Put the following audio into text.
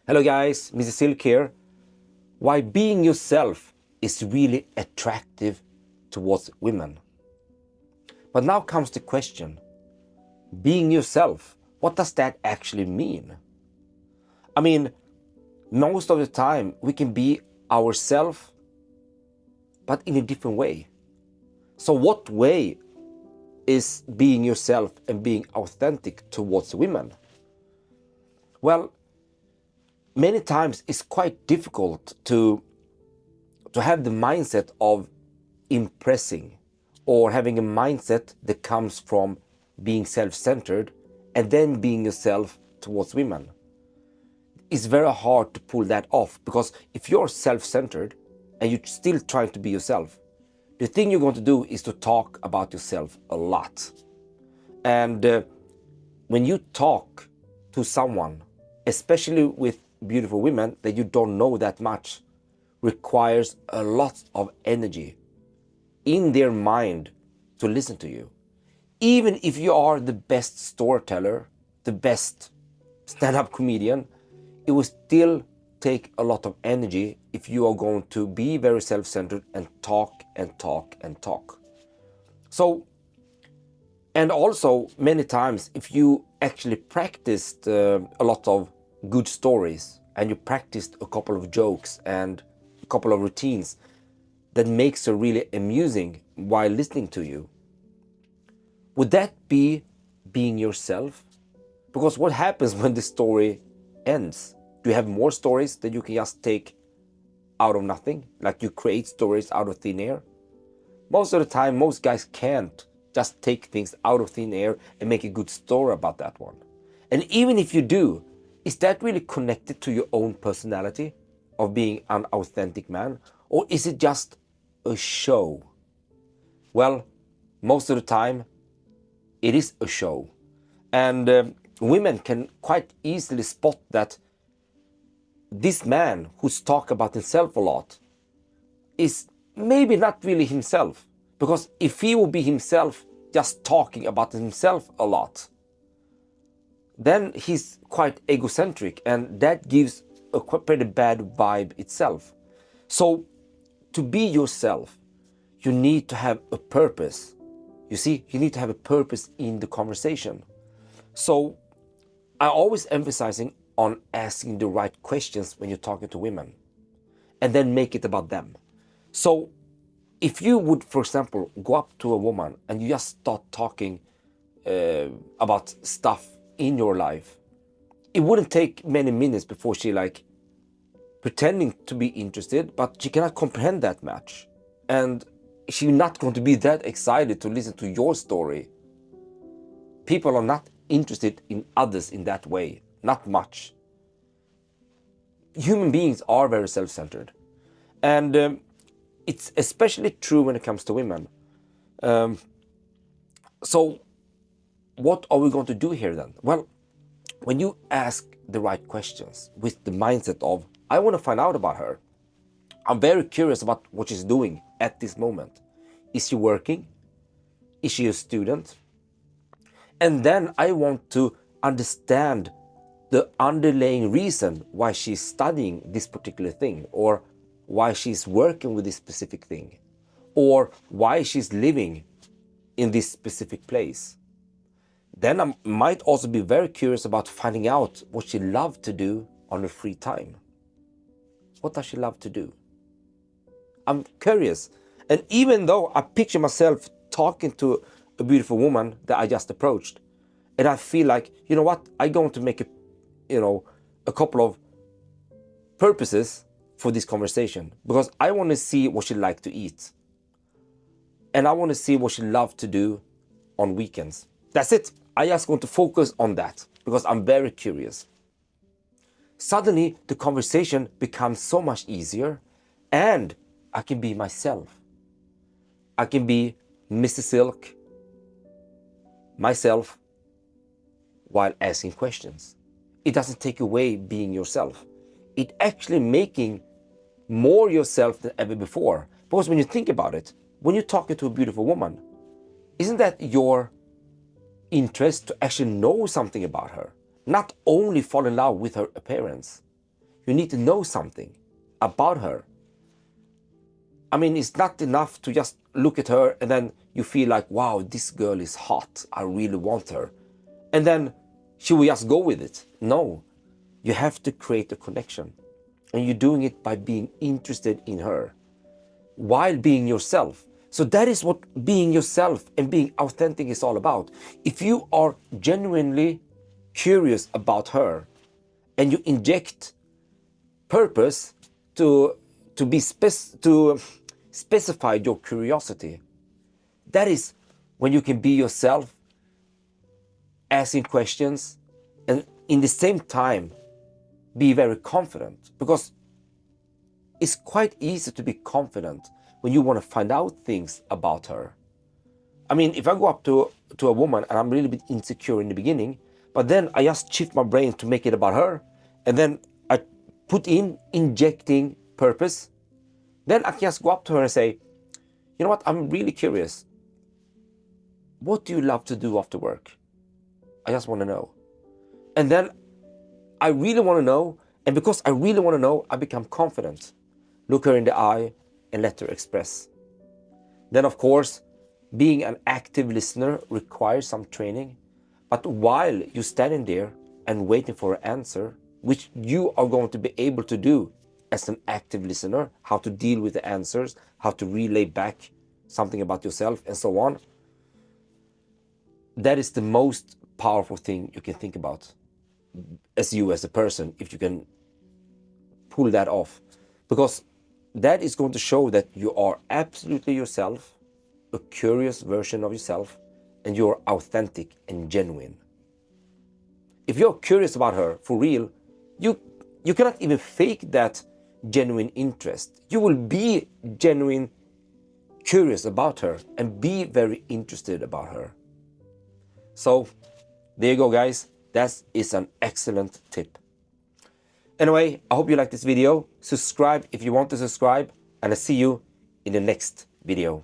Hello guys, Mr. Silk here. Why being yourself is really attractive towards women. But now comes the question, being yourself, what does that actually mean? I mean, most of the time we can be ourselves, but in a different way. So what way is being yourself and being authentic towards women? Well, many times it's quite difficult to have the mindset of impressing or having a mindset that comes from being self-centered and then being yourself towards women. It's very hard to pull that off, because if you're self-centered and you're still trying to be yourself, the thing you're going to do is to talk about yourself a lot. And when you talk to someone, especially with beautiful women that you don't know that much, requires a lot of energy in their mind to listen to you. Even if you are the best storyteller, the best stand-up comedian, it will still take a lot of energy if you are going to be very self-centered and talk and talk and talk. So, and also many times if you actually practiced a lot of good stories and you practiced a couple of jokes and a couple of routines that makes her really amusing while listening to you, would that be being yourself? Because what happens when the story ends? Do you have more stories that you can just take out of nothing? Like you create stories out of thin air? Most of the time, most guys can't just take things out of thin air and make a good story about that one. And even if you do, is that really connected to your own personality of being an authentic man? Or is it just a show? Well, most of the time, it is a show. And women can quite easily spot that this man who's talked about himself a lot is maybe not really himself. Because if he will be himself, just talking about himself a lot, then he's quite egocentric, and that gives a pretty bad vibe itself. So to be yourself, you need to have a purpose. You see, you need to have a purpose in the conversation. So I always emphasizing on asking the right questions when you're talking to women, and then make it about them. So if you would, for example, go up to a woman and you just start talking about stuff in your life, it wouldn't take many minutes before she like pretending to be interested, but she cannot comprehend that much. And she's not going to be that excited to listen to your story. People are not interested in others in that way, not much. Human beings are very self-centered. And it's especially true when it comes to women. So what are we going to do here then? Well, when you ask the right questions with the mindset of, I want to find out about her. I'm very curious about what she's doing at this moment. Is she working? Is she a student? And then I want to understand the underlying reason why she's studying this particular thing, or why she's working with this specific thing, or why she's living in this specific place. Then I might also be very curious about finding out what she loves to do on her free time. What does she love to do? I'm curious. And even though I picture myself talking to a beautiful woman that I just approached, and I feel like, you know what, I'm going to make a couple of purposes for this conversation, because I want to see what she likes to eat. And I want to see what she loves to do on weekends. That's it. I just want to focus on that because I'm very curious. Suddenly, the conversation becomes so much easier, and I can be myself. I can be Mr. Silk, myself, while asking questions. It doesn't take away being yourself. It actually making more yourself than ever before. Because when you think about it, when you're talking to a beautiful woman, isn't that your interest to actually know something about her? Not only fall in love with her appearance. You need to know something about her. I mean, it's not enough to just look at her and then you feel like, wow, this girl is hot, I really want her. And then she will just go with it. No, you have to create a connection. And you're doing it by being interested in her while being yourself. So that is what being yourself and being authentic is all about. If you are genuinely curious about her and you inject purpose to specify your curiosity, that is when you can be yourself, asking questions, and in the same time be very confident, because it's quite easy to be confident when you want to find out things about her. I mean, if I go up to a woman and I'm really a bit insecure in the beginning, but then I just shift my brain to make it about her, and then I put in injecting purpose, then I can just go up to her and say, you know what, I'm really curious. What do you love to do after work? I just want to know. And then I really want to know, and because I really want to know, I become confident. Look her in the eye and let her express. Then of course, being an active listener requires some training. But while you're standing there and waiting for an answer, which you are going to be able to do as an active listener, how to deal with the answers, how to relay back something about yourself and so on, that is the most powerful thing you can think about as you as a person, if you can pull that off. Because that is going to show that you are absolutely yourself, a curious version of yourself, and you're authentic and genuine. If you're curious about her for real, you cannot even fake that genuine interest. You will be genuine curious about her and be very interested about her. So there you go, guys. That is an excellent tip. Anyway, I hope you like this video. Subscribe if you want to subscribe, and I'll see you in the next video.